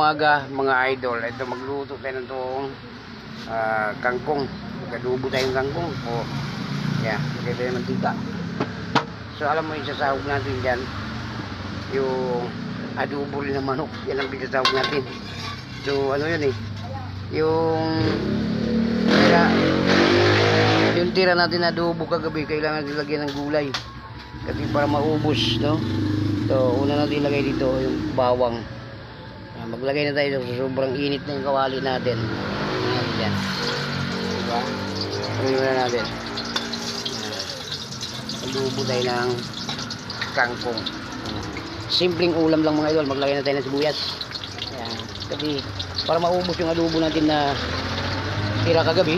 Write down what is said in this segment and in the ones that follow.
umaga mga idol. Ito magluto tayo ng itong kangkong. Mag-adobo tayong kangkong. O, yan. Lagay tayo ng mantika. So alam mo yung sasahog natin dyan, yung adobo rin ng manok. Yan ang pinasahog natin. So ano yun yung tira natin na adobo kagabi, kailangan nilagyan ng gulay kasi para maubos, no? So una natin ilagay dito yung bawang. Maglagay na tayo so sobrang init na yung kawali natin. Yan. Diba? Pagin na natin. Adobo tayo ng kangkong. Simpleng ulam lang mga idol. Maglagay na tayo ng sibuyas. Yan. Kasi para maubos yung adobo natin na tira kagabi,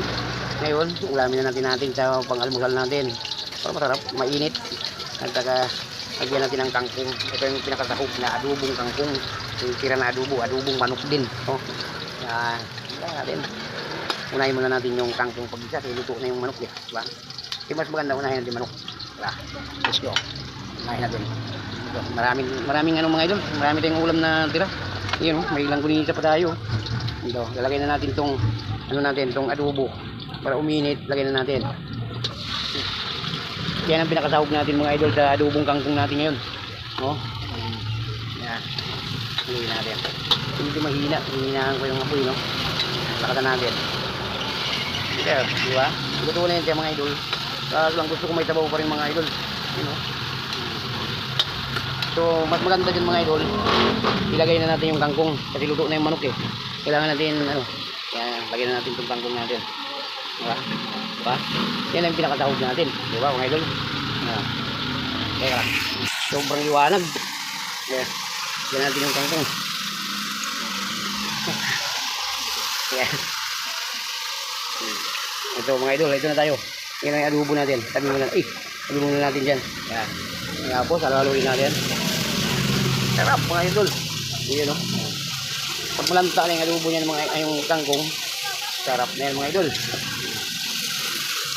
ngayon ulamin na natin sa pang-almusal natin para masarap, mainit. At saka lagyan natin ng kangkong. Ito yung pinakasahog na adobong kangkong. Yung tira na adobong manok din. Oh. Yan. Natin. Unahin muna natin yung kangkong pag-isa kasi luto na yung manok, diba? Kasi mas maganda unahin natin manok. Diba? Let's go. Unahin natin. So, maraming ano mga idol, marami tayong ulam na tira. Yun, may ilang kunisa pa tayo. Ito, lalagay na natin tong tong adobo para uminit, lagay na natin. Yan ang pinakasahog natin mga idol sa adobong kangkong natin ngayon. Oh. Yan. Lagay natin. Hindi mahina, hihinahan ko yung apoy, no? Lakasan natin. There, di ba? Luto na yan siya mga idol. Kaso lang gusto ko may sabaw pa rin mga idol. You know? So, mas maganda dyan mga idol. Ilagay na natin yung kangkong kasi luto na yung manok eh. Kailangan natin, yan, lagyan na natin itong kangkong natin. Diba? Diba? Yan ang pinakasahog natin. Diba mga idol? Teka lang. Sobrang liwanag. Yan. Lagyan natin yung kangkong. Yan. Ito mga idol, ito na tayo. Yan ang adobo natin. Sabi mo na, adobo na natin dyan. Yan. Tapos, halo-haloin natin. Sarap mga idol. Yan o. Pag malanta na yung adobo niya yung kangkong, sarap na yan mga idol.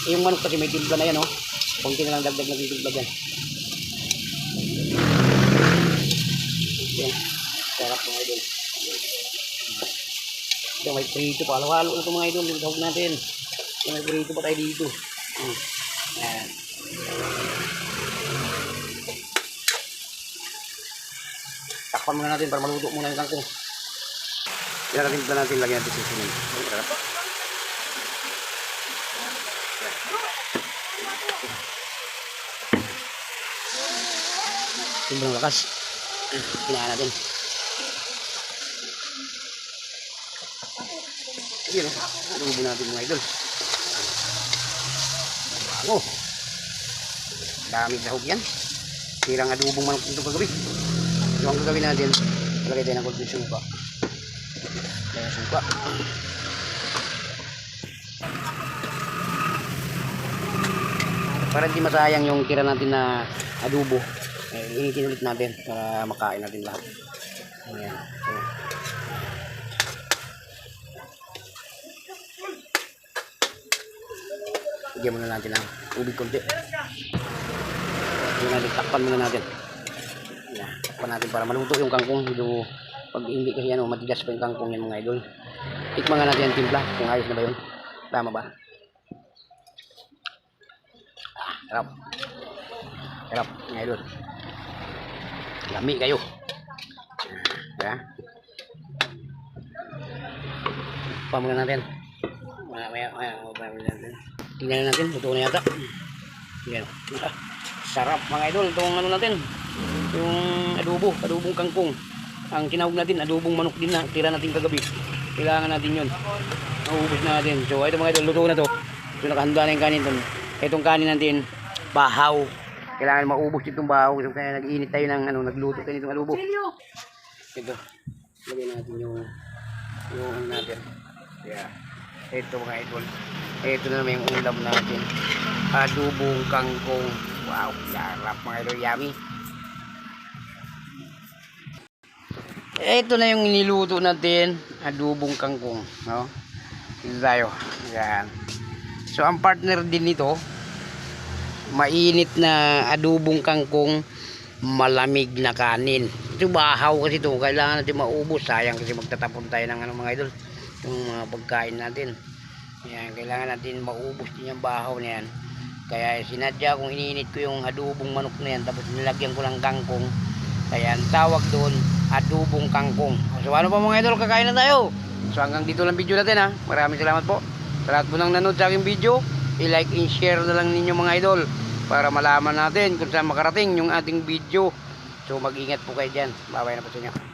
Yung manok kasi may timpla na yan o. Kunti na lang dagdag na timpla dyan. Yan. Sarap mga idol. Ito may prito pa. Halo-halo ito mga idol. Yung sahog natin. May prito pa tayo dito. Yan. Takpan muna natin para maluto muna yung kangkong. Pinakatimpla natin, lagyan natin susunod. Sobrang lakas. Kinain natin. Sige no, adobo natin mga idol. Bago. Dami sahog yan. Tirang adobong manok ito kagabi. So ang gagawin natin, lagay tayo ng konting suka. Kaya suka. Para hindi masayang yung tira natin na adobo, initin ulit natin para makain natin lahat. Ayan. So, bigyan muna natin ng tubig konti. Takpan muna natin. Ayan. Takpan natin para maluto yung kangkong. Pag hindi kasi matigas pa yung kangkong yan mga idol. Tikman nga natin yung timpla kung ayos na ba yun. Tama ba? Sarap. Sarap mga idol. Lami kayo. Ayan. Tikman muna natin. Tingnan natin. Luto na yata. Ayan. Sarap mga idol. Itong ano natin. Yung adobong kangkong. Ang tinawag natin, adobong manok din na tira natin kagabi. Kailangan natin yun. Maubos natin. So, ito mga idol, luto na to. So, nakahanda na yung kanin. Itong kanin natin, bahaw. Kailangan maubos itong bahaw. So, kaya nag-iinit tayo ng nagluto tayo nitong adobo. Ito. Lagyan natin yung natin. Yeah. Ito mga idol. Ito na naman yung ulam natin. Adobong kangkong. Wow, sarap mga idol. Yummy. Ito na yung niluto natin, adobong kangkong, no? Ito tayo. Yan. So ang partner din nito, mainit na adobong kangkong malamig na kanin. Ito bahaw kasi ito, kailangan natin maubos, sayang kasi magtatapon tayo ng mga idol, yung mga pagkain natin. Yan, kailangan natin maubos din yung bahaw na yan. Kaya sinadya kung iniinit ko yung adubong manok na yan, tapos nilagyan ko ng kangkong. Kaya ang tawag doon, adubong kangkong. So ano pa mga idol, kakain na tayo. So hanggang dito lang video natin ha. Maraming salamat po sa lahat po nang nanood sa aking video. I-like and share na lang ninyo mga idol, para malaman natin kung saan makarating yung ating video. So mag-ingat po kayo dyan. Bye-bye na po sa inyo.